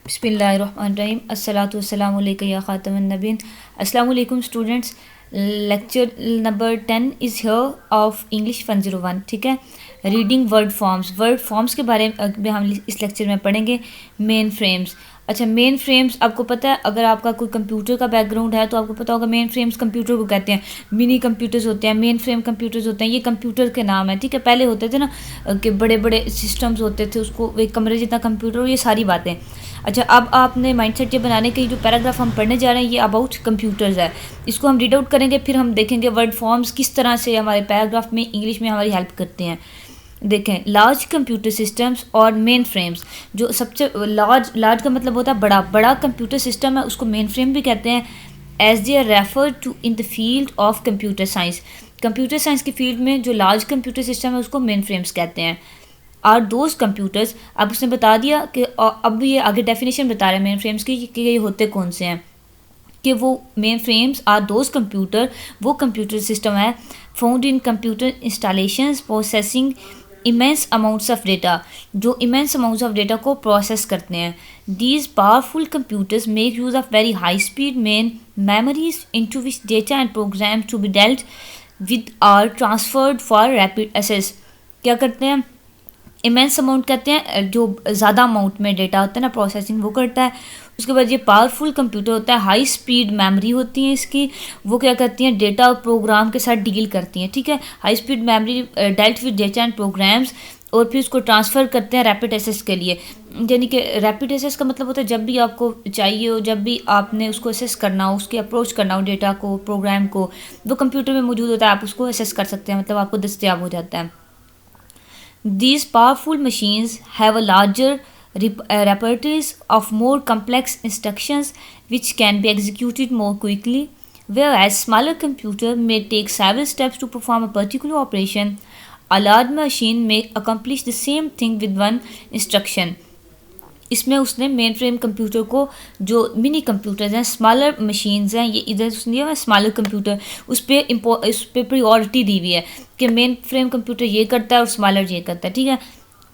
बिस्मिल्लाहिर्रहमानिर्रहीम अस्सलातु वस्सलामु अलैका या ख़ातमुन नबीन। अस्सलामु अलैकुम students. Lecture number 10 is here of English 101। ठीक है, रीडिंग वर्ड फॉर्म्स के बारे में हम इस लेक्चर में पढ़ेंगे। Main frames. अच्छा, मेन फ्रेम्स आपको पता है, अगर आपका कोई कंप्यूटर का बैकग्राउंड है तो आपको पता होगा मेन फ्रेम्स कंप्यूटर को कहते हैं। मिनी कंप्यूटर्स होते हैं, मेन फ्रेम कंप्यूटर्स होते हैं, ये कंप्यूटर के नाम है। ठीक है, पहले होते थे ना कि बड़े बड़े सिस्टम्स होते थे, उसको एक कमरे जितना कंप्यूटर और ये सारी बातें। अच्छा, अब आपने माइंडसेट ये बनाने के जो पैराग्राफ हम पढ़ने जा रहे हैं ये अबाउट कंप्यूटर्स है। इसको हम रीड आउट करेंगे, फिर हम देखेंगे वर्ड फॉर्म्स किस तरह से हमारे पैराग्राफ में इंग्लिश में हमारी हेल्प करते हैं। देखें, लार्ज कंप्यूटर सिस्टम्स और मेन फ्रेम्स। जो सबसे लार्ज का मतलब होता है बड़ा बड़ा कंप्यूटर सिस्टम है, उसको मेन फ्रेम भी कहते हैं। As they are refer to in the field of computer science. Computer science की फील्ड में जो लार्ज कंप्यूटर सिस्टम है उसको मेन फ्रेम्स कहते हैं। आर दोज कंप्यूटर्स, अब उसने बता दिया कि अब ये आगे डेफिनेशन बता रहे हैं मेन फ्रेम्स की कि ये होते कौन से हैं। कि वो main frames are those computer, वो कंप्यूटर सिस्टम है found in computer installations processing immense amounts of data, जो इमेंस अमाउंट्स ऑफ डेटा को प्रोसेस करते हैं। These powerful computers make use of very high speed main memories into which data and program to be dealt with are transferred for rapid access. क्या करते हैं? Immense amount कहते हैं जो ज़्यादा अमाउंट में डेटा होता है ना, प्रोसेसिंग वो करता है। उसके बाद ये पावरफुल कंप्यूटर होता है, हाई स्पीड मेमोरी होती है इसकी, वो क्या करती हैं डेटा और प्रोग्राम के साथ डील करती हैं। ठीक है, high speed memory dealt with data and programs, और फिर उसको ट्रांसफ़र करते हैं रैपिड एक्सेस के लिए। यानी कि रैपिड एक्सेस का मतलब होता है जब भी आपको चाहिए हो, जब भी आपने उसको एक्सेस करना हो, उसकी अप्रोच करना हो डेटा को, प्रोग्राम को, वो कंप्यूटर में मौजूद होता है, आप उसको एक्सेस कर सकते हैं, मतलब आपको दस्तियाब हो जाता है। These powerful machines have a larger repertoires of more complex instructions which can be executed more quickly, whereas smaller computer may take several steps to perform a particular operation. A large machine may accomplish the same thing with one instruction. इसमें उसने main frame computer को, जो mini computers हैं, smaller machines हैं, ये इधर उसने दिया है स्मॉलर कंप्यूटर, उस पर प्रायोरिटी दी हुई है कि मेन फ्रेम कंप्यूटर ये करता है और स्मॉलर ये करता है। ठीक है,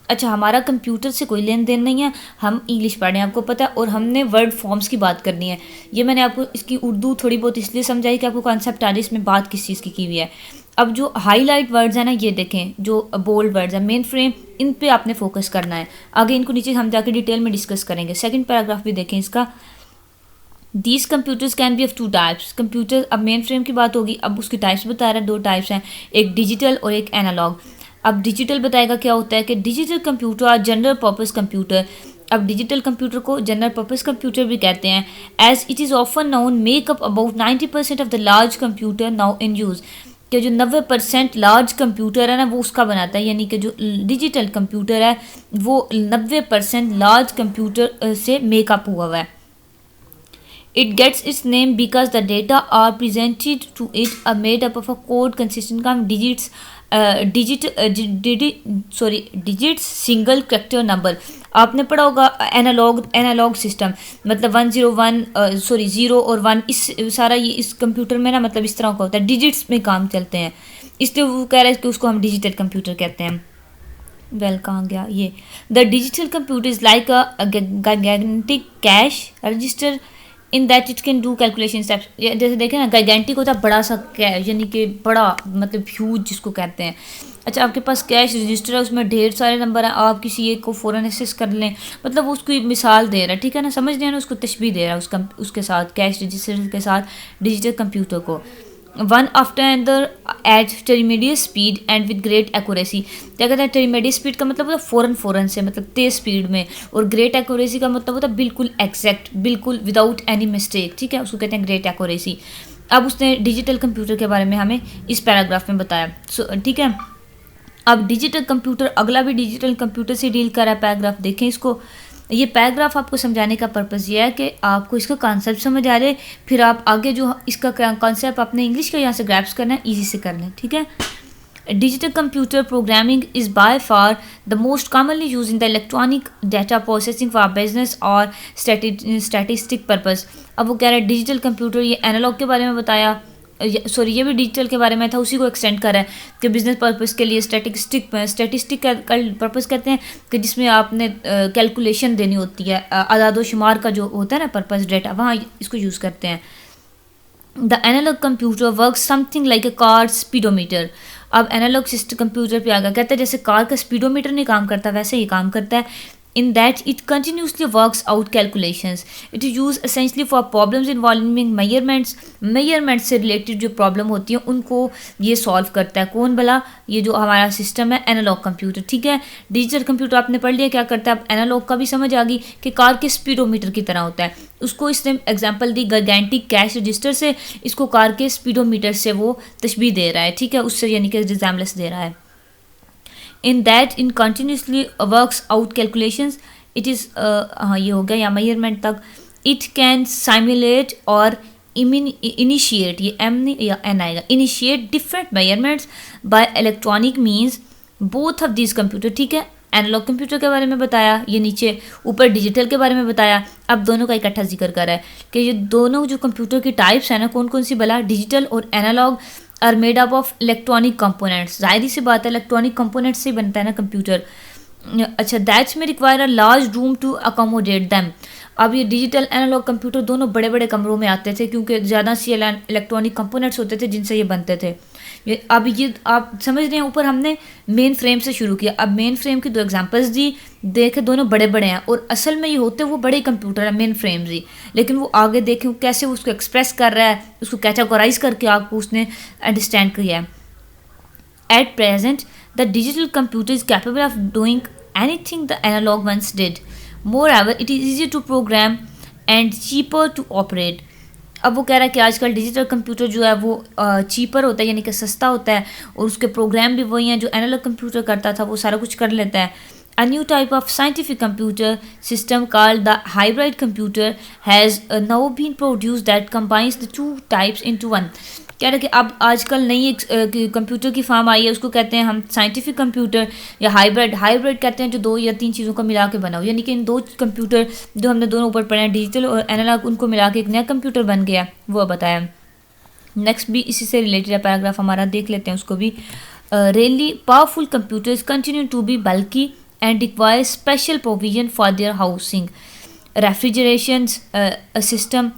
अच्छा, हमारा कंप्यूटर से कोई लेन देन नहीं है, हम इंग्लिश पढ़ रहे हैं आपको पता है, और हमने वर्ड फॉर्म्स की बात करनी है। ये मैंने आपको इसकी उर्दू थोड़ी बहुत इसलिए समझाई कि आपको कॉन्सेप्ट आ जाए इसमें बात किस चीज़ की हुई है। अब जो हाईलाइट वर्ड्स हैं ना, ये देखें, जो बोल्ड वर्ड्स हैं मेन फ्रेम, इन पे आपने फोकस करना है। आगे इनको नीचे हम जाके डिटेल में डिस्कस करेंगे। सेकंड पैराग्राफ भी देखें इसका। These computers can be of two types. Computer, अब मेन फ्रेम की बात होगी, अब उसकी टाइप्स बता रहा है, दो टाइप्स हैं, एक डिजिटल और एक एनालॉग। अब डिजिटल बताएगा क्या होता है कि digital computer are general purpose computer. अब डिजिटल कंप्यूटर को जनरल पर्पस कंप्यूटर भी कहते हैं। As it is often known make up about 90% of the large computer now in use, कि जो 90% लार्ज कंप्यूटर है ना वो उसका बनाता है। यानी कि जो डिजिटल कंप्यूटर है वो 90% लार्ज कंप्यूटर से मेकअप हुआ है। It gets its name because the data are presented to it are made up of a code consisting of digits single character number। आपने पढ़ा होगा एनालॉग सिस्टम, मतलब 0 और 1, इस सारा ये इस कंप्यूटर में ना मतलब इस तरह का होता है, डिजिट्स में काम चलते हैं, इसलिए वो कह रहा है कि उसको हम डिजिटल कंप्यूटर कहते हैं। वेल, कहाँ गया ये? The digital computer is like a gigantic cash register in that it can do calculation steps. जैसे देखें ना, गाइगेंटिक होता है बड़ा सा कैश, यानी कि बड़ा मतलब ह्यूज जिसको कहते हैं। अच्छा, आपके पास कैश रजिस्टर है, उसमें ढेर सारे नंबर हैं, आप किसी एक को फ़ौरन एक्सेस कर लें, मतलब उसको मिसाल दे रहा है। ठीक है ना, समझ रहे हैं ना, उसको तशबीह दे रहा है उसके साथ, कैश रजिस्टर के साथ डिजिटल कंप्यूटर को। One after another at intermediate speed and with great accuracy. क्या कहते हैं? टेरीमीडियट स्पीड का मतलब होता है फ़ौरन से, मतलब तेज़ स्पीड में, और ग्रेट एक्यूरेसी का मतलब होता है बिल्कुल एग्जैक्ट, बिल्कुल विदाउट एनी मिस्टेक। ठीक है, उसको कहते हैं ग्रेट एक्यूरेसी। अब उसने डिजिटल कंप्यूटर के बारे में हमें इस पैराग्राफ में बताया। ठीक है, अब डिजिटल कंप्यूटर, अगला भी डिजिटल कंप्यूटर से डील कर रहा है पैराग्राफ। देखें इसको, ये पैराग्राफ आपको समझाने का पर्पज़ ये है कि आपको इसका कॉन्सेप्ट समझ आ जाए, फिर आप आगे जो इसका कॉन्सेप्ट अपने इंग्लिश का यहाँ से ग्रैप्स करना है, ईजी से कर लें। ठीक है, digital computer programming is by far the most commonly use in the electronic data processing for business और स्टैटिस्टिक पर्पज़। अब वो कह रहा है डिजिटल कंप्यूटर, ये एनालॉग के बारे में बताया, सॉरी ये भी डिजिटल के बारे में था, उसी को एक्सटेंड कर रहा है कि बिजनेस पर्पस के लिए स्टैटिस्टिक का पर्पस कहते हैं कि जिसमें आपने कैलकुलेशन देनी होती है, अदाद शुमार का जो होता है ना पर्पस, डेटा, वहाँ इसको यूज़ करते हैं। The analog computer work something like a car speedometer. अब एनालॉग सिस्टम कंप्यूटर पे आ गया, कहता है जैसे कार का स्पीडोमीटर नहीं काम करता वैसे ही काम करता है। In that it continuously works out calculations. It is used essentially for problems involving measurements. Measurements से related जो problem होती है उनको ये solve करता है। कौन भला? ये जो हमारा सिस्टम है एनालॉग कंप्यूटर, ठीक है। डिजिटल कंप्यूटर आपने पढ़ लिया क्या करता है, अब एनालॉग का भी समझ आ गई कि कार के स्पीडोमीटर की तरह होता है। उसको इसने एग्जाम्पल दी gigantic कैश रजिस्टर से, इसको कार के स्पीडोमीटर से वो तशबीह दे रहा है, ठीक है, उससे यानी कि रिजेम्बलेंस दे रहा है। In that in continuously works out calculations, it is हाँ ये हो गया या measurement तक। It can simulate और initiate, ये M नहीं या N आएगा, initiate different measurements by electronic means both of these computer, ठीक है। एनालॉग कंप्यूटर के बारे में बताया, ये नीचे ऊपर डिजिटल के बारे में बताया, अब दोनों का इकट्ठा जिक्र कर रहा है कि ये दोनों जो कंप्यूटर की टाइप्स हैं ना, कौन कौन सी भला, डिजिटल और analog, are made up of electronic components. जाहिर सी बात है इलेक्ट्रॉनिक कंपोनेंट्स से बनता है ना कंप्यूटर। अच्छा, दैट्स में require a large room to accommodate them. अब ये डिजिटल एनालॉग कंप्यूटर दोनों बड़े बड़े कमरों में आते थे क्योंकि ज़्यादा सी इलेक्ट्रॉनिक कंपोनेंट्स होते थे जिनसे ये बनते थे। ये आप समझ रहे हैं, ऊपर हमने मेन फ्रेम से शुरू किया, अब मेन फ्रेम की दो एग्जांपल्स दी, देखे दोनों बड़े बड़े हैं और असल में ये होते वो बड़े कंप्यूटर है मेन फ्रेम्स ही, लेकिन वो आगे देखें कैसे उसको एक्सप्रेस कर रहा है, उसको कैटेगराइज करके आपको उसने अंडरस्टैंड किया है। At present the digital computer is capable of doing anything the analog once did, more ever it is easy to program and cheaper to operate. अब वो कह रहा है कि आजकल डिजिटल कंप्यूटर जो है वो चीपर होता है, यानी कि सस्ता होता है, और उसके प्रोग्राम भी वही हैं जो एनालॉग कंप्यूटर करता था, वो सारा कुछ कर लेता है। A new type of scientific computer system called the hybrid computer has now been produced that combines the two types into one. कह रहे कि अब आजकल नई एक कंप्यूटर की फॉर्म आई है, उसको कहते हैं हम साइंटिफिक कंप्यूटर या हाइब्रिड। हाइब्रिड कहते हैं जो दो या तीन चीज़ों को मिला के बना हो, यानी कि इन दो कंप्यूटर जो हमने दोनों ऊपर पढ़े हैं डिजिटल और एनालॉग, उनको मिला के एक नया कंप्यूटर बन गया, वो बताया। नेक्स्ट भी इसी से रिलेटेड है पैराग्राफ हमारा, देख लेते हैं उसको भी। Really powerful computers continue to be bulky and require special provision for their housing, refrigeration system,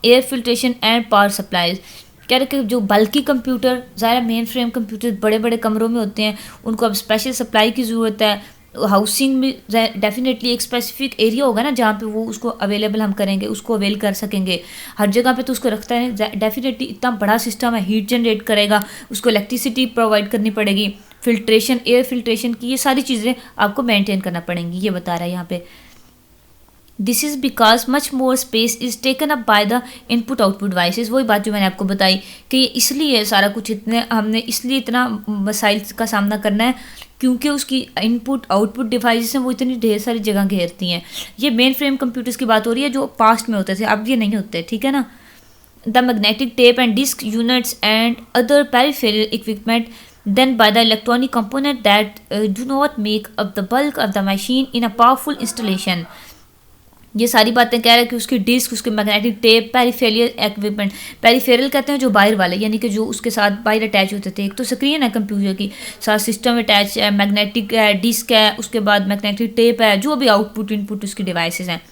air filtration and power supplies। कह रहे कि जो बल्कि कंप्यूटर, ज़्यादा मेन फ्रेम कंप्यूटर बड़े बड़े कमरों में होते हैं, उनको अब स्पेशल सप्लाई की ज़रूरत है। हाउसिंग में डेफिनेटली एक स्पेसिफिक एरिया होगा ना जहाँ पे वो उसको अवेलेबल हम करेंगे, उसको अवेल कर सकेंगे। हर जगह पे तो उसको रखता है, डेफिनेटली इतना बड़ा सिस्टम है, हीट जनरेट करेगा, उसको इलेक्ट्रिसिटी प्रोवाइड करनी पड़ेगी, फिल्ट्रेशन, एयर फिल्ट्रेशन की, ये सारी चीज़ें आपको मेंटेन करना पड़ेंगी, ये बता रहा है यहाँ पे। This is because much more space is taken up by the input output devices. वही बात जो मैंने आपको बताई कि ये इसलिए सारा कुछ हमने इसलिए इतना मसाइल का सामना करना है क्योंकि उसकी इनपुट आउटपुट डिवाइसेस हैं वो इतनी ढेर सारी जगह घेरती हैं। ये मेन फ्रेम कंप्यूटर्स की बात हो रही है जो पास्ट में होते थे, अब ये नहीं होते, ठीक है ना। The magnetic tape and disk units and other peripheral equipment then by the electronic component that do not make up the bulk of the machine in a powerful installation। ये सारी बातें कह रहे हैं कि उसकी डिस्क, उसके magnetic tape, peripheral equipment, peripheral कहते हैं जो बाहर वाले, यानी कि जो उसके साथ बाहर अटैच होते थे। एक तो स्क्रीन है कंप्यूटर की, साथ सिस्टम अटैच है, मैग्नेटिक है, डिस्क है, उसके बाद मैग्नेटिक टेप है, जो भी आउटपुट इनपुट उसकी डिवाइसेस हैं।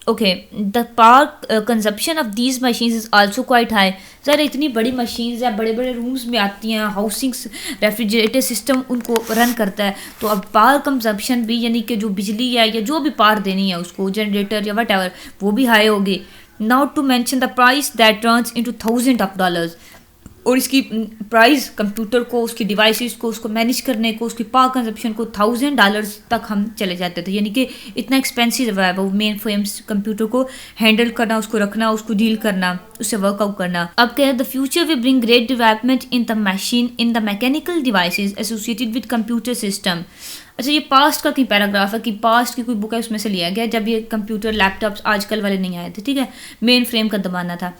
Okay, the power consumption of these machines is also quite high. Sir इतनी बड़ी मशीन्स या बड़े बड़े रूम्स में आती हैं, हाउसिंग्स, रेफ्रिजरेटर सिस्टम उनको रन करता है, तो अब पावर कंजप्शन भी, यानी कि जो बिजली है या जो भी पावर देनी है उसको, जनरेटर या वट एवर, वो भी हाई होगी। Not to mention the price that turns into $1000। और इसकी प्राइस कंप्यूटर को, उसकी डिवाइसेस को, उसको मैनेज करने को, उसकी पावर कंजप्शन को $1000 तक हम चले जाते थे, यानी कि इतना एक्सपेंसिव है वो मेन फ्रेम्स कंप्यूटर को हैंडल करना, उसको रखना, उसको डील करना, उससे वर्कआउट करना। अब कह रहे the future will bring great development in the machine in the mechanical devices associated with computer system. अच्छा, ये पास्ट का कहीं पैराग्राफ है कि पास्ट की कोई बुक है उसमें से लिया गया, जब ये कंप्यूटर लैपटॉप्स आजकल वाले नहीं आए थे, ठीक है, मेन फ्रेम का ज़माना था।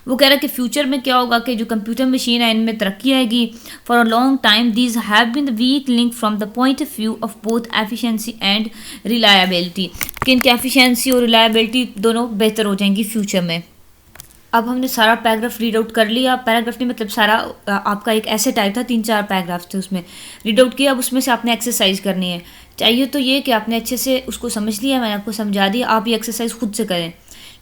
वो कह रहा है कि फ्यूचर में क्या होगा कि जो कंप्यूटर मशीन है इनमें तरक्की आएगी। For a long time these have been the weak link from the point of view of both efficiency and reliability, कि इनकी एफिशिएंसी और रिलायबिलिटी दोनों बेहतर हो जाएंगी फ्यूचर में। अब हमने सारा पैराग्राफ रीड आउट कर लिया। पैराग्राफ नहीं मतलब सारा आपका एक ऐसे टाइप था, 3-4 पैराग्राफ थे उसमें रीड आउट किया। अब उसमें से आपने एक्सरसाइज करनी है। चाहिए तो ये कि आपने अच्छे से उसको समझ लिया, मैंने आपको समझा दिया, आप ये एक्सरसाइज खुद से करें।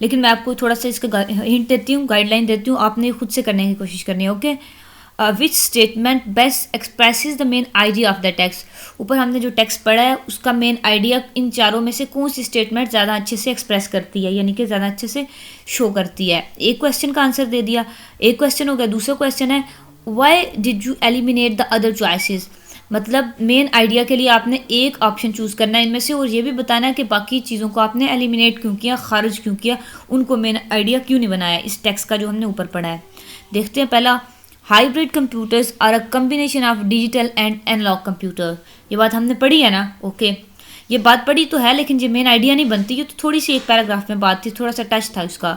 लेकिन मैं आपको थोड़ा सा इसका हिंट देती हूँ, गाइडलाइन देती हूँ, आपने खुद से करने की कोशिश करनी है। Okay, which statement best expresses the main idea of the text. ऊपर हमने जो टेक्स्ट पढ़ा है उसका मेन आइडिया इन चारों में से कौन सी स्टेटमेंट ज़्यादा अच्छे से एक्सप्रेस करती है, यानी कि ज़्यादा अच्छे से शो करती है। एक क्वेश्चन का आंसर दे दिया, एक क्वेश्चन हो गया। दूसरा क्वेश्चन है why did you eliminate the other choices, मतलब मेन आइडिया के लिए आपने एक ऑप्शन चूज़ करना है इनमें से, और ये भी बताना है कि बाकी चीज़ों को आपने एलिमिनेट क्यों किया, खारिज क्यों किया, उनको मेन आइडिया क्यों नहीं बनाया इस टेक्स्ट का जो हमने ऊपर पढ़ा है। देखते हैं पहला, hybrid computers are a combination of digital and analog computer. ये बात हमने पढ़ी है ना। ओके, ये बात पढ़ी तो है लेकिन ये मेन आइडिया नहीं बनती, ये तो थोड़ी सी एक पैराग्राफ में बात थी, थोड़ा सा टच था उसका।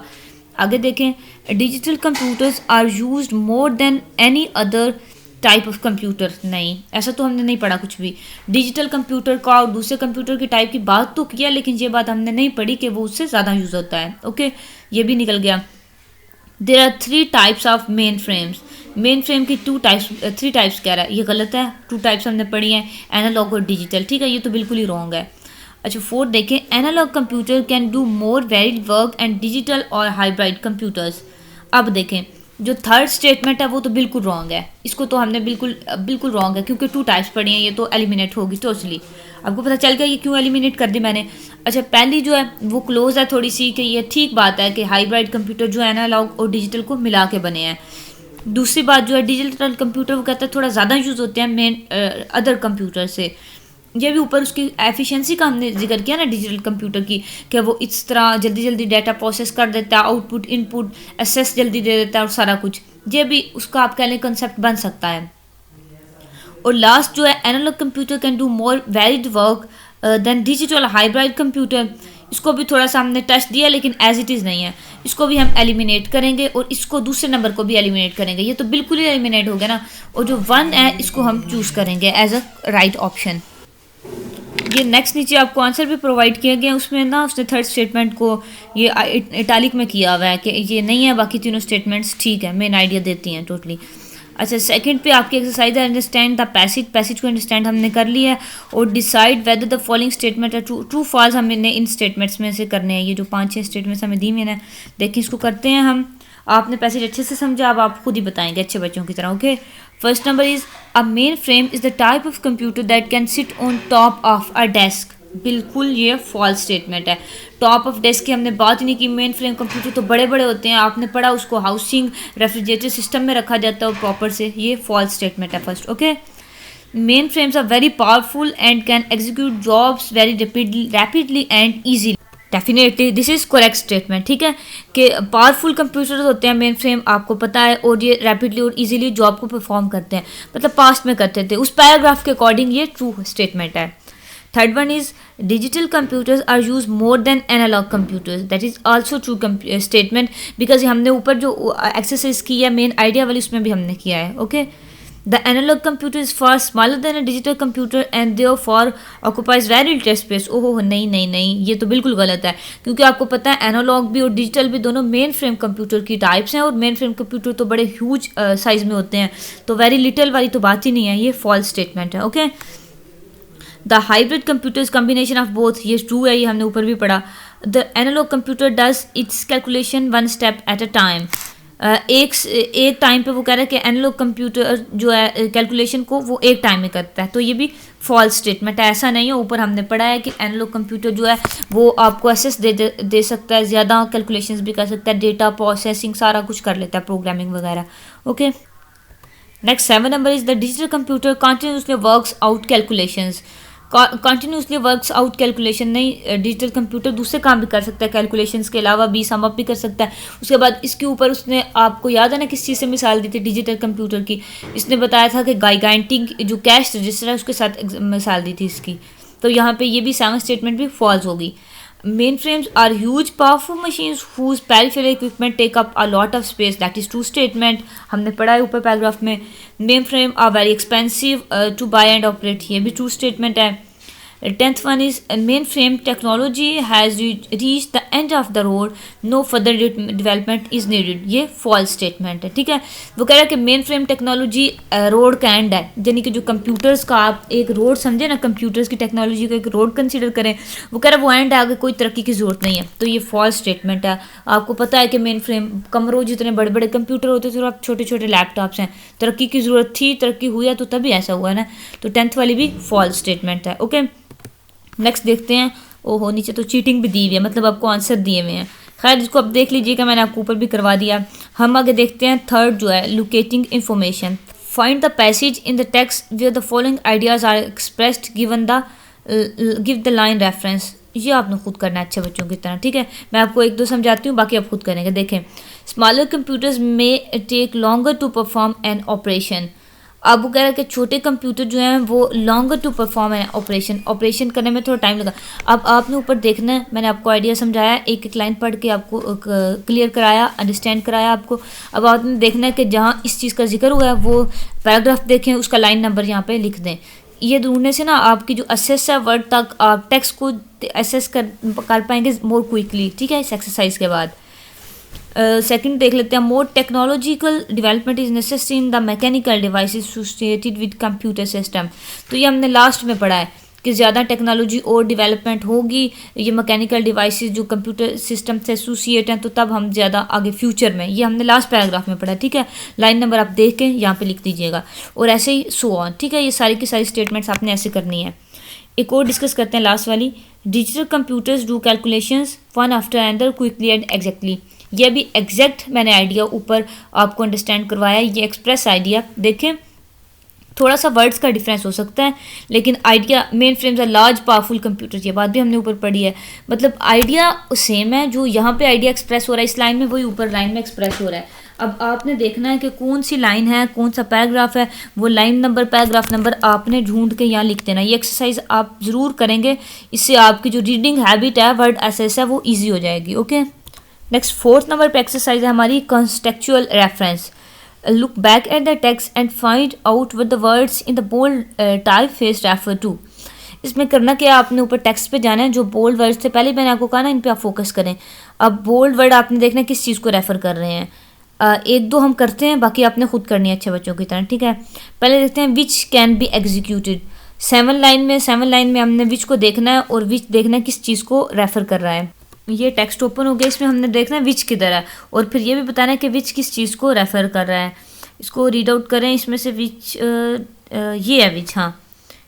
आगे देखें, digital computers are used more than any other type of computer. नहीं, ऐसा तो हमने नहीं पढ़ा कुछ भी। डिजिटल कंप्यूटर का और दूसरे कंप्यूटर की टाइप की बात तो किया, लेकिन ये बात हमने नहीं पढ़ी कि वो उससे ज़्यादा यूज़ होता है। ओके, ये भी निकल गया। There are 3 types of main frames. Main frame की 3 टाइप्स कह रहा है, ये गलत है। 2 टाइप्स हमने पढ़ी हैं, एनालॉग और डिजिटल। ठीक है, ये तो बिल्कुल ही रॉन्ग है। अच्छा, 4 देखें, analog computer can do more varied work and digital और हाइब्रिड कंप्यूटर्स। अब देखें, जो थर्ड स्टेटमेंट है वो तो बिल्कुल रॉन्ग है, इसको तो हमने बिल्कुल रॉन्ग है, क्योंकि 2 टाइप्स पढ़ी हैं, ये तो एलिमिनेट होगी टोटली। आपको पता चल गया ये क्यों एलिमिनेट कर दी मैंने। अच्छा, पहली जो है वो क्लोज है थोड़ी सी, कि ये ठीक बात है कि हाइब्रिड कंप्यूटर जो है एनालॉग और डिजिटल को मिला के बने हैं। दूसरी बात जो है डिजिटल कंप्यूटर, वो कहता है थोड़ा ज़्यादा यूज़ होते हैं मेन अदर कंप्यूटर से। ये भी ऊपर उसकी एफिशिएंसी का हमने जिक्र किया ना डिजिटल कंप्यूटर की, कि वो इस तरह जल्दी जल्दी डाटा प्रोसेस कर देता है, आउटपुट इनपुट एसेस जल्दी दे देता है और सारा कुछ। ये भी उसका आप कह लें कंसेप्ट बन सकता है। और लास्ट जो है, analog computer can do more valid work than digital hybrid computer. इसको भी थोड़ा सा हमने टच दिया, लेकिन एज इट इज़ नहीं है, इसको भी हम एलिमिनेट करेंगे और इसको दूसरे नंबर को भी एलिमिनेट करेंगे। ये तो बिल्कुल ही एलिमिनेट हो गया ना। और जो 1 है इसको हम चूज़ करेंगे एज अ राइट ऑप्शन। ये नेक्स्ट नीचे आपको आंसर भी प्रोवाइड किया गया, उसमें ना उसने थर्ड स्टेटमेंट को ये इटालिक में किया हुआ है कि ये नहीं है, बाकी तीनों स्टेटमेंट्स ठीक है, मेन आइडिया देती हैं टोटली। अच्छा, सेकंड पे आपकी एक्सरसाइज है अंडरस्टैंड द पैसेज। पैसेज को अंडरस्टैंड हमने कर लिया है। और decide whether the following statement है ट्रू फॉल्स हमने इन स्टेटमेंट्स में से करने हैं। ये जो 5-6 स्टेटमेंट्स हमें दी हुई हैं, देखिए इसको करते हैं हम। आपने पैसेज अच्छे से समझा, अब आप खुद ही बताएंगे अच्छे बच्चों की तरह। Okay, first number is a main frame is the type of computer that can sit on top of a desk. बिल्कुल ये फॉल्स स्टेटमेंट है। टॉप ऑफ डेस्क की हमने बात ही नहीं की। मेन फ्रेम कंप्यूटर तो बड़े बड़े होते हैं, आपने पढ़ा उसको हाउसिंग रेफ्रिजरेटर सिस्टम में रखा जाता है प्रॉपर से। ये फॉल्स स्टेटमेंट है first. Okay, main frames are very powerful and can execute jobs very rapidly and easily. Definitely this is correct statement. ठीक है, कि पावरफुल कंप्यूटर्स होते हैं मेन फ्रेम, आपको पता है, और ये रैपिडली और इजीली जॉब को परफॉर्म करते हैं, मतलब पास्ट में करते थे। उस पैराग्राफ के अकॉर्डिंग ये ट्रू स्टेटमेंट है। Third one is digital computers are use more than analog computers. That is also true statement, because हमने ऊपर जो एक्सरसाइज की है मेन आइडिया वाली, उसमें भी हमने किया है। Okay, the analog computer is far smaller than a digital computer and therefore occupies very little space. ओहो, नहीं, ये तो बिल्कुल गलत है, क्योंकि आपको पता है एनालॉग भी और डिजिटल भी दोनों मेन फ्रेम कंप्यूटर की टाइप्स हैं, और मेन फ्रेम कंप्यूटर तो बड़े ह्यूज साइज में होते हैं, तो वेरी लिटिल वाली तो बात ही नहीं है, ये फॉल्स स्टेटमेंट है। Okay, the hybrid computers combination of both, ये ट्रू है, ये हमने ऊपर भी पढ़ा। The analog computer does its calculation 1 step at a time. एक टाइम पे वो कह रहा है कि एनालॉग कंप्यूटर जो है कैलकुलेशन को वो एक टाइम में करता है, तो ये भी फॉल्स स्टेटमेंट है, ऐसा नहीं है। ऊपर हमने पढ़ा है कि एनालॉग कंप्यूटर जो है वो आपको एसेस दे सकता है, ज़्यादा कैलकुलेशंस भी कर सकता है, डेटा प्रोसेसिंग सारा कुछ कर लेता है, प्रोग्रामिंग वगैरह। Okay, next 7 number is the digital computer continuously works out calculations. Continuously works out calculation नहीं, डिजिटल कंप्यूटर दूसरे काम भी कर सकता है, कैलकुलेशंस के अलावा भी सम अप भी कर सकता है। उसके बाद इसके ऊपर उसने, आपको याद है ना किस चीज़ से मिसाल दी थी डिजिटल कंप्यूटर की, इसने बताया था कि गाइगेंटिक जो कैश रजिस्टर है उसके साथ मिसाल दी थी इसकी। तो यहाँ पे ये भी 7 स्टेटमेंट भी फॉल्स होगी। Main frames are huge powerful machines whose peripheral equipment take up a lot of space. That is true statement, हमने पढ़ा है ऊपर पैराग्राफ में। Main frame are very expensive to buy and operate, ये भी true statement है। 10th one is main frame technology has reach the end of the road, no further development is needed. ये false statement है, ठीक है। वो कह रहा है कि मेन फ्रेम टेक्नोलॉजी रोड का एंड है, यानी कि जो कंप्यूटर्स का आप एक रोड समझे ना, कंप्यूटर्स की टेक्नोलॉजी को एक रोड कंसीडर करें, वो कह रहा है वो एंड है, आगे कोई तरक्की की जरूरत नहीं है। तो ये फॉल्स स्टेटमेंट है। आपको पता है कि मेन फ्रेम कमरों जितने बड़े बड़े कंप्यूटर होते थे और अब छोटे छोटे लैपटॉप्स हैं, तरक्की की ज़रूरत थी, तरक्की हुई है तो तभी ऐसा हुआ है ना। तो 10th वाली भी फॉल्स स्टेटमेंट है। ओके, नेक्स्ट देखते हैं। ओहो, नीचे तो चीटिंग भी दी हुई है, मतलब आपको आंसर दिए हुए हैं। खैर इसको अब देख लीजिएगा, मैंने आपको ऊपर भी करवा दिया। हम आगे देखते हैं थर्ड जो है, locating information. Find the passage in the text where the following ideas are expressed given the give the line reference. ये आपने खुद करना है अच्छे बच्चों की तरह, ठीक है। मैं आपको एक दो समझाती हूँ, बाकी आप खुद करेंगे। देखें, स्मॉलर कंप्यूटर्स में take longer to perform an operation. अब वो कह रहा है कि छोटे कंप्यूटर जो हैं वो लॉन्गर टू परफॉर्म है ऑपरेशन करने में थोड़ा टाइम लगा। अब आपने ऊपर देखना है, मैंने आपको आइडिया समझाया, एक एक लाइन पढ़ के आपको क्लियर कराया, अंडरस्टैंड कराया आपको। अब आपने देखना है कि जहाँ इस चीज़ का जिक्र हुआ है वो पैराग्राफ देखें, उसका लाइन नंबर यहाँ पे लिख दें। ये ढूंढने से ना आपकी जो असेस है वर्ड तक, आप टेक्स्ट को असेस कर पाएंगे मोर क्विकली, ठीक है, इस एक्सरसाइज के बाद। सेकंड देख लेते हैं, more technological development is necessary in the mechanical devices associated with computer system. तो ये हमने लास्ट में पढ़ा है कि ज़्यादा टेक्नोलॉजी और डेवलपमेंट होगी, ये मैकेनिकल डिवाइसेस जो कंप्यूटर सिस्टम से एसोसिएट हैं, तो तब हम ज़्यादा आगे फ्यूचर में, ये हमने लास्ट पैराग्राफ में पढ़ा, ठीक है। लाइन नंबर आप देख के यहाँ पे लिख दीजिएगा, और ऐसे ही सो ऑन, ठीक है। ये सारी की सारी स्टेटमेंट्स आपने ऐसे करनी है। एक और डिस्कस करते हैं लास्ट वाली, digital computers do calculations one after another quickly and exactly. ये भी एग्जैक्ट मैंने आइडिया ऊपर आपको अंडरस्टैंड करवाया, ये एक्सप्रेस आइडिया। देखें, थोड़ा सा वर्ड्स का डिफरेंस हो सकता है, लेकिन idea main frames are large powerful computers, ये बात भी हमने ऊपर पढ़ी है। मतलब आइडिया सेम है, जो यहाँ पे आइडिया एक्सप्रेस हो रहा है इस लाइन में, वही ऊपर लाइन में एक्सप्रेस हो रहा है। अब आपने देखना है कि कौन सी लाइन है, कौन सा पैराग्राफ है, वो लाइन नंबर पैराग्राफ नंबर आपने ढूंढ के यहाँ लिख देना। ये एक्सरसाइज आप ज़रूर करेंगे, इससे आपकी जो रीडिंग हैबिट है, वर्ड एसेस है, वो ईजी हो जाएगी। ओके, नेक्स्ट फोर्थ नंबर पे एक्सरसाइज है हमारी contextual reference. Look back at the text and find out what the words in the bold typeface refer to. इसमें करना क्या, आपने ऊपर टेक्स्ट पे जाना है, जो बोल्ड वर्ड्स थे पहले मैंने आपको कहा ना, इन पे आप फोकस करें। अब बोल्ड वर्ड आपने देखना है किस चीज़ को रेफर कर रहे हैं। एक दो हम करते हैं, बाकी आपने खुद करनी है अच्छे बच्चों की तरह, ठीक है। पहले देखते हैं विच कैन बी एग्जीक्यूटेड। 7 लाइन में हमने विच को देखना है, और विच देखना है किस चीज़ को रेफर कर रहा है। ये टेक्स्ट ओपन हो गया, इसमें हमने देखना है विच किधर है, और फिर ये भी बताना है कि विच किस चीज़ को रेफर कर रहा है। इसको रीड आउट करें, इसमें से विच ये है विच, हाँ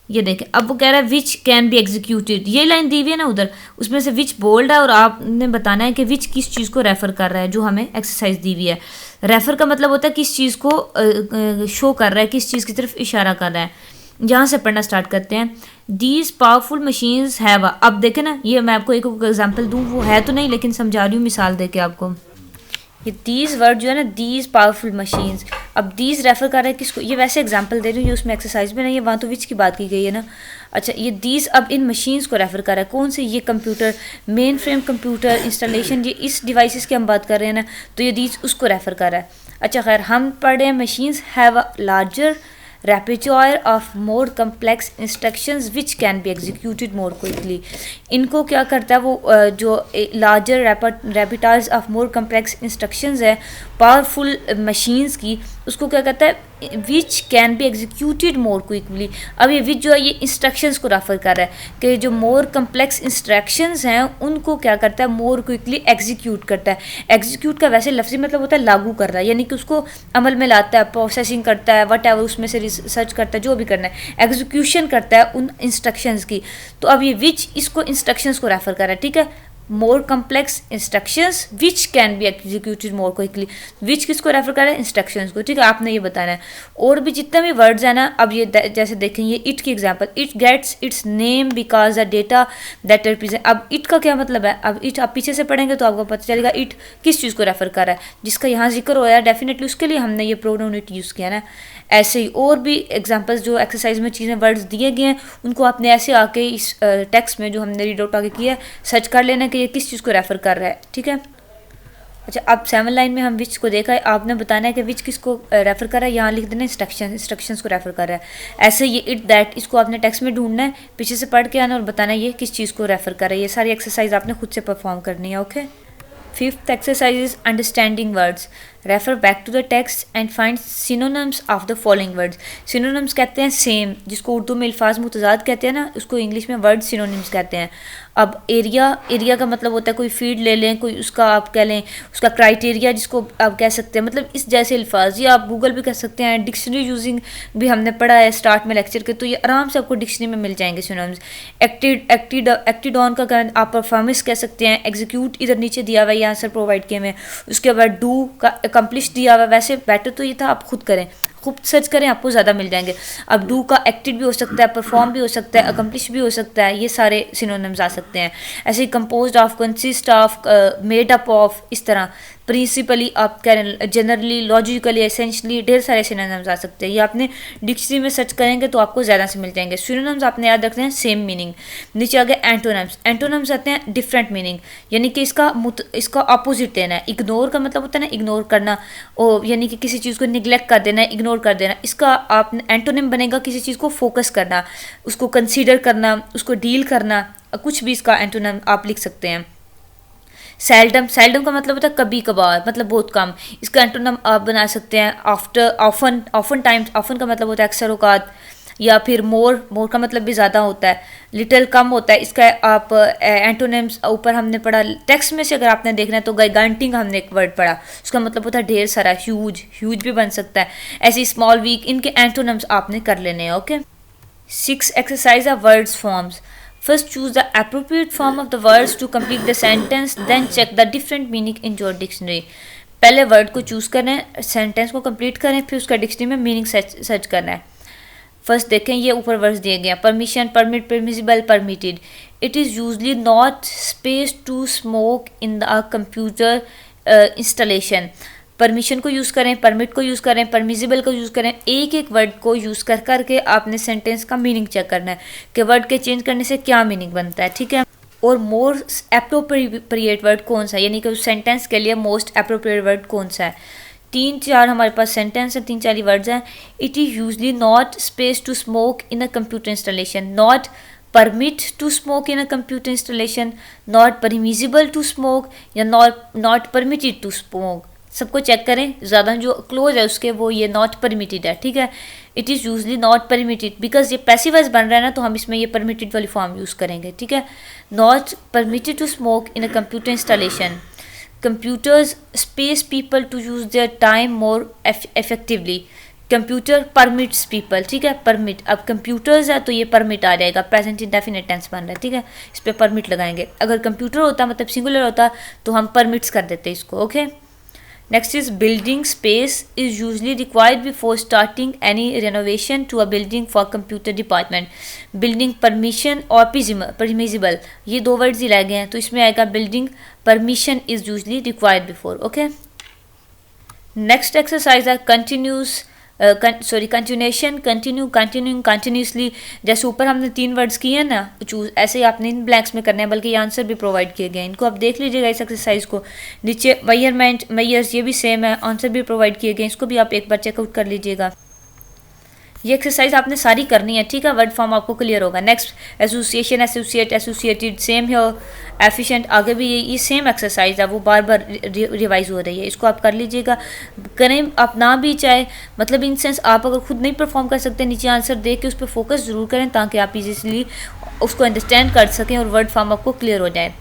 ये देखें। अब वो कह रहा है विच कैन बी एग्जीक्यूटेड, ये लाइन दी हुई है ना उधर, उसमें से विच बोल्ड है, और आपने बताना है कि विच किस चीज़ को रेफर कर रहा है, जो हमें एक्सरसाइज दी हुई है। रेफर का मतलब होता है किस चीज़ को शो कर रहा है, किस चीज़ की तरफ इशारा कर रहा है। यहाँ से पढ़ना स्टार्ट करते हैं। दीज पावरफुल मशीन्स हैव, अब देखें ना, ये मैं आपको एक एग्जांपल दूँ, वो है तो नहीं लेकिन समझा रही हूँ मिसाल दे के आपको। ये दीज वर्ड जो है ना, दीज पावरफुल मशीन्स, अब दीज रेफर कर रहा है किसको, ये वैसे एग्जांपल दे रही हूँ, ये उसमें एक्सरसाइज में नहीं है, वहाँ तो विच की बात की गई है ना। अच्छा, ये दीज अब इन मशीन्स को रेफर कर रहा है, कौन से, ये computer, main frame computer installation, ये इस डिवाइसेस की हम बात कर रहे हैं ना, तो ये दीज उसको रेफर कर रहा है। अच्छा खैर, हम पढ़ रहे हैं machines have a larger repertoire of more complex instructions which can be executed more quickly. इनको क्या करता है वो, जो larger repertoires of more complex instructions है पावरफुल मशीन्स की, उसको क्या कहता है, which can be executed more quickly. अब ये विच जो है ये इंस्ट्रक्शंस को रेफर कर रहा है कि जो मोर कम्प्लेक्स इंस्ट्रक्शंस हैं उनको क्या करता है, मोर क्विकली एग्जीक्यूट करता है। एग्जीक्यूट का वैसे लफ्ज़ी मतलब होता है लागू कर रहा है, यानी कि उसको अमल में लाता है, प्रोसेसिंग करता है, वट एवर उसमें से रिसर्च करता है, जो भी करना है, एग्जीक्यूशन करता है उन इंस्ट्रक्शंस की। तो अब ये विच इसको इंस्ट्रक्शंस को रेफर कर रहा है, ठीक है। More complex instructions which can be executed more quickly, which किसको रेफर कर रहा है, इंस्ट्रक्शंस को, ठीक है, आपने ये बताना है। और भी जितने भी वर्ड्स हैं ना, अब ये जैसे देखें, ये इट की example, it gets its name because the data that represent. अब इट का क्या मतलब है, अब इट आप पीछे से पढ़ेंगे तो आपको पता चलेगा इट किस चीज़ को रेफर कर रहा है, जिसका यहाँ जिक्र हो रहा है, डेफिनेटली उसके लिए हमने ये प्रोनाउन इट यूज़ किया ना। ऐसे ही और भी एग्जांपल्स जो एक्सरसाइज में चीज़ें वर्ड्स दिए गए हैं, उनको आपने ऐसे आके इस टेक्स्ट में जो हमने रीड आउट आगे किया है सर्च कर लेना कि ये किस चीज़ को रेफर कर रहा है, ठीक है। अच्छा, अब 7 लाइन में हम विच को देखा है, आपने बताना है कि विच किसको रेफर कर रहा है, यहाँ लिख देना इंस्ट्रक्शंस को रेफर कर रहा है। ऐसे ये इट दैट इसको आपने टेक्स्ट में ढूंढना है, पीछे से पढ़ के आना और बताना ये किस चीज़ को रेफर कर रहा है। ये सारी एक्सरसाइज आपने खुद से परफॉर्म करनी है। Okay, fifth exercise is understanding words. Refer back to the text and find synonyms of the following words. Synonyms कहते हैं सेम, जिसको उर्दू में अल्फाज मुतजाद कहते हैं ना, उसको इंग्लिश में वर्ड सिनोनिम्स कहते हैं। अब एरिया का मतलब होता है कोई फील्ड ले लें, कोई उसका आप कह लें उसका क्राइटेरिया, जिसको आप कह सकते हैं, मतलब इस जैसे अल्फाज, या आप गूगल भी कर सकते हैं। डिक्शनरी यूजिंग भी हमने पढ़ा है स्टार्ट में लेक्चर के, तो ये आराम से आपको डिक्शनरी में मिल जाएंगे सिनोनिम्स। एक्टेड ऑन का आप परफॉर्मेंस कह सकते हैं। एग्जीक्यूट इधर नीचे दिया हुआ है, ये आंसर प्रोवाइड किए हुए। उसके बाद डू का अकम्प्लिश दिया हुआ है। वैसे बेटर तो ये था आप खुद करें, खूब सर्च करें, आपको ज़्यादा मिल जाएंगे। अब डू का एक्टेड भी हो सकता है, परफॉर्म भी हो सकता है, अकम्प्लिश भी हो सकता है, ये सारे सिनोनिम्स आ सकते हैं। ऐसे ही composed of, consist of, made up of, इस तरह प्रिंसिपली आप कह रहे हैं, जनरली, लॉजिकली, एसेंशली, ढेर सारे सिनोनिम्स आ सकते हैं। ये आपने डिक्शनरी में सर्च करेंगे तो आपको ज़्यादा से मिल जाएंगे। सिनोनिम्स आपने याद रखते हैं सेम मीनिंग। नीचे आ गए एंटोनिम्स। एंटोनिम्स आते हैं डिफरेंट मीनिंग, यानी कि इसका अपोजिट देना है। इग्नोर का मतलब होता है ना इग्नोर करना, यानी कि किसी चीज़ को निगलेक्ट कर देना, इग्नोर कर देना। इसका आप एंटोनिम बनेगा किसी चीज़ को फोकस करना, उसको कंसीडर करना, उसको डील करना, कुछ भी इसका एंटोनिम आप लिख सकते हैं। सेल्डम का मतलब होता है कभी कभार, मतलब बहुत कम। इसका एंटोनिम आप बना सकते हैं आफ्टर, ऑफन टाइम्स। ऑफन का मतलब होता है अक्सर औकात, या फिर मोर का मतलब भी ज़्यादा होता है। लिटिल कम होता है। इसका आप एंटोनिम्स ऊपर हमने पढ़ा टेक्स्ट में से, अगर आपने देखना है तो गाइगेंटिंग हमने एक वर्ड पढ़ा, उसका मतलब होता है ढेर सारा। ह्यूज भी बन सकता है। ऐसे स्मॉल, वीक, इनके एंटोनिम्स आपने कर लेने हैं। Okay, 6 exercise of words forms. First, choose the appropriate form of the words to complete the sentence. Then check the different meaning in your dictionary. पहले वर्ड को चूज करें, सेंटेंस को complete करें, फिर उसका डिक्शनरी में मीनिंग सर्च करना है। फर्स्ट देखें, ये ऊपर वर्ड्स दिए गए हैं। Permission, permit, permissible, permitted. It is usually not space to smoke in the computer installation. Permission को यूज़ करें, परमिट को यूज़ करें, परमिसिबल को यूज़ करें। एक एक वर्ड को यूज़ कर करके आपने सेंटेंस का मीनिंग चेक करना है कि वर्ड के चेंज करने से क्या मीनिंग बनता है, ठीक है। और मोर एप्रोप्रिएट वर्ड कौन सा है, यानी कि उस सेंटेंस के लिए मोस्ट एप्रोप्रिएट वर्ड कौन सा है। 3-4 हमारे पास सेंटेंस है, 3-4 वर्ड्स हैं। It is usually not space to smoke in a computer installation, not permit to smoke in a computer installation, not permissible to smoke, या नॉट परमिटेड टू स्मोक। सबको check करें, ज़्यादा जो क्लोज है उसके वो ये नॉट परमिटेड है, ठीक है। It is usually not permitted, because ये पैसिव वॉइस बन रहा है ना, तो हम इसमें ये परमिटेड वाली फॉर्म यूज़ करेंगे, ठीक है। Not permitted to smoke in a computer installation. Computers space people to use their time more effectively. Computer permits people, ठीक है, परमिट। अब कंप्यूटर्स है तो ये परमिट आ जाएगा, प्रेजेंट इंडेफिनिट टेंस बन रहा है, ठीक है, इस पर परमिट लगाएंगे। अगर कंप्यूटर होता मतलब सिंगुलर होता तो हम परमिट्स कर देते इसको। Okay, next is building space is usually required before starting any renovation to a building for computer department. building permission और permissible, ये 2 वर्ड्स ही रह गए हैं, तो इसमें आएगा building permission is usually required before. okay, next exercise है continuation, continuing, continuously। जैसे ऊपर हमने 3 वर्ड्स किए हैं ना चूज, ऐसे ही आपने इन ब्लैंक्स में करना है, बल्कि ये आंसर भी प्रोवाइड किए गए हैं, इनको आप देख लीजिएगा इस एक्सरसाइज को। नीचे मेयर्स ये भी सेम है, आंसर भी प्रोवाइड किए गए हैं, इसको भी आप एक बार चेकआउट कर लीजिएगा। ये एक्सरसाइज आपने सारी करनी है, ठीक है, वर्ड फॉर्म आपको क्लियर होगा। Next association, associate, associated, same है। एफिशिएंट, आगे भी ये सेम एक्सरसाइज है, वो बार बार रिवाइज हो रही है, इसको आप कर लीजिएगा। करें आप ना भी चाहे, मतलब इन सेंस आप अगर खुद नहीं परफॉर्म कर सकते, नीचे आंसर देख के उस पर फोकस ज़रूर करें, ताकि आप इजीली उसको अंडरस्टैंड कर सकें और वर्ड फॉर्म आपको क्लियर हो जाए।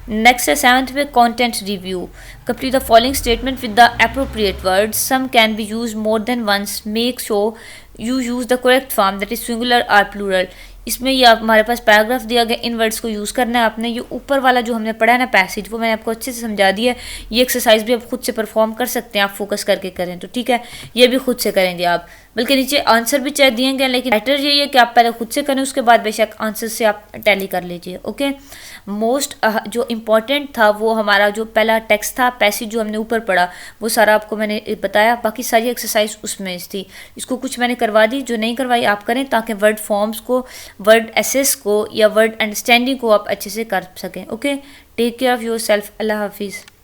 नेक्स्ट है 7th पे content review. Complete the following statement with the appropriate words, some can be use more than once, make sure you use the correct form that is singular और plural. इसमें ये हमारे पास paragraph दिया गया, इन words को use करना है आपने। ये ऊपर वाला जो हमने पढ़ा है ना पैसेज, वो मैंने आपको अच्छे से समझा दिया है। ये एक्सरसाइज भी आप खुद से परफॉर्म कर सकते हैं, आप फोकस करके करें तो, ठीक है, ये भी खुद से करेंगे आप, बल्कि नीचे आंसर भी चाहे दिए गए, लेकिन बेटर यही है कि आप पहले खुद से करें, उसके बाद बेशक आंसर से आप टैली कर लीजिए। ओके, मोस्ट जो इम्पॉर्टेंट था वो हमारा जो पहला टेक्स्ट था, पैसेज जो हमने ऊपर पढ़ा, वो सारा आपको मैंने बताया, बाकी सारी एक्सरसाइज उसमें थी। इसको कुछ मैंने करवा दी, जो नहीं करवाई आप करें, ताकि वर्ड फॉर्म्स को, वर्ड एसेस को या वर्ड अंडरस्टैंडिंग को आप अच्छे से कर सकें। Okay, take care of yourself. अल्लाह हाफिज़।